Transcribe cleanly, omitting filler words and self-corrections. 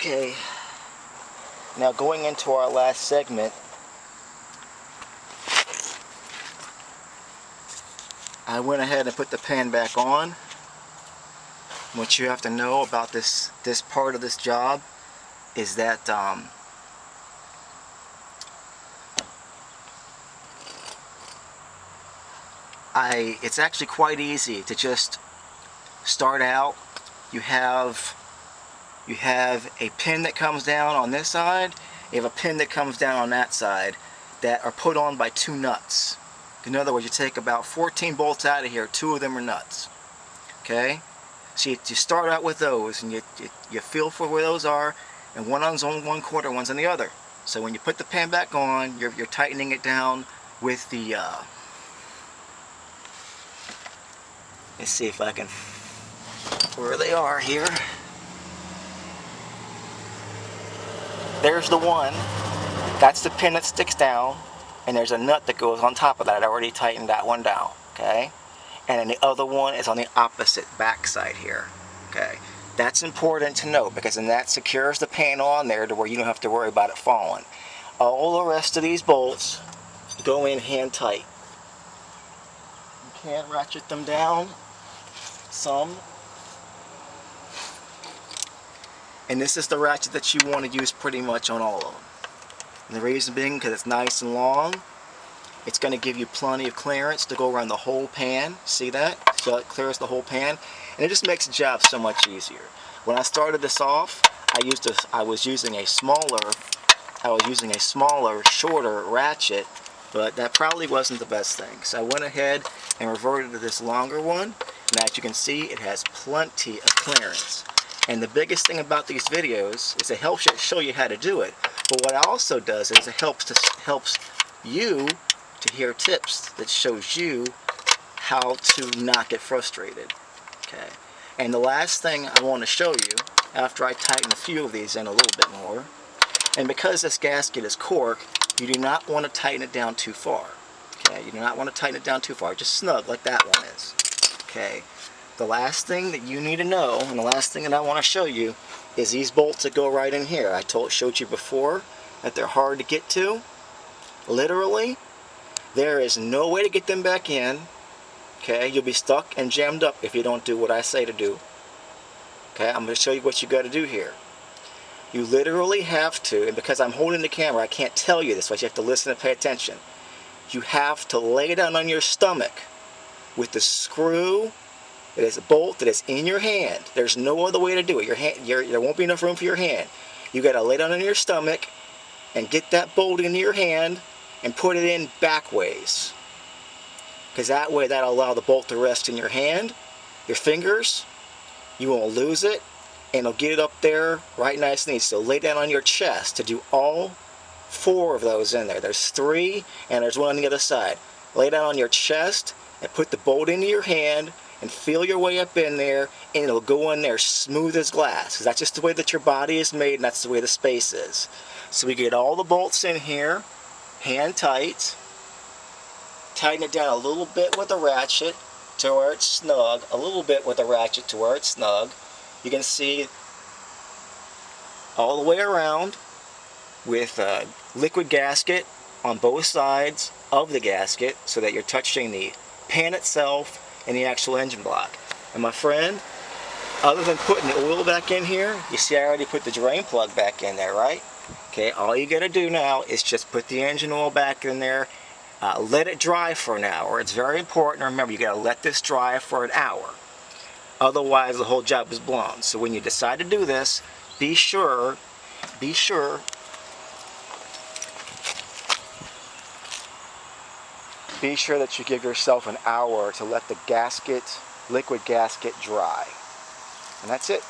Okay, now going into our last segment, I went ahead and put the pan back on. What you have to know about this part of this job is that it's actually quite easy to just start out. You have a pin that comes down on this side, you have a pin that comes down on that side that are put on by two nuts. In other words, you take about 14 bolts out of here, 2 of them are nuts. Okay? So you start out with those, and you feel for where those are, and one's on one corner, one's on the other. So when you put the pan back on, you're tightening it down with the, let's see if I can, where they are here. There's the one, that's the pin that sticks down, and there's a nut that goes on top of that. I already tightened that one down, okay? And then the other one is on the opposite back side here, okay? That's important to know, because then that secures the pan on there to where you don't have to worry about it falling. All the rest of these bolts go in hand tight. You can ratchet them down some. And this is the ratchet that you want to use pretty much on all of them. And the reason being, because it's nice and long, it's going to give you plenty of clearance to go around the whole pan. See that? So it clears the whole pan. And it just makes the job so much easier. When I started this off, I was using a smaller, shorter ratchet, but that probably wasn't the best thing. So I went ahead and reverted to this longer one. And as you can see, it has plenty of clearance. And the biggest thing about these videos is it helps show you how to do it. But what it also does is it helps you to hear tips that shows you how to not get frustrated. Okay. And the last thing I want to show you, after I tighten a few of these in a little bit more, and because this gasket is cork, you do not want to tighten it down too far. Okay. You do not want to tighten it down too far. Just snug like that one is. Okay. The last thing that you need to know, and the last thing that I want to show you, is these bolts that go right in here. I showed you before that they're hard to get to. Literally, there is no way to get them back in. Okay, you'll be stuck and jammed up if you don't do what I say to do. Okay, I'm going to show you what you got to do here. You literally have to, and because I'm holding the camera, I can't tell you this, but you have to listen and pay attention. You have to lay down on your stomach with the screw. It is a bolt that is in your hand. There's no other way to do it. There won't be enough room for your hand. You got to lay down on your stomach and get that bolt into your hand and put it in back ways. Because that way, that'll allow the bolt to rest in your hand, your fingers. You won't lose it, and it'll get it up there right nice and easy. So lay down on your chest to do all 4 of those in there. There's 3, and there's one on the other side. Lay down on your chest and put the bolt into your hand, and feel your way up in there, and it'll go in there smooth as glass. Because that's just the way that your body is made, and that's the way the space is. So we get all the bolts in here, hand tight. Tighten it down a little bit with a ratchet to where it's snug. A little bit with a ratchet to where it's snug. You can see all the way around with a liquid gasket on both sides of the gasket so that you're touching the pan itself and the actual engine block. And my friend, other than putting the oil back in here, you see I already put the drain plug back in there, right? Okay, all you gotta do now is just put the engine oil back in there, let it dry for an hour. It's very important. Remember, you gotta let this dry for an hour. Otherwise, the whole job is blown. So when you decide to do this, be sure that you give yourself an hour to let the gasket, liquid gasket, dry. And that's it.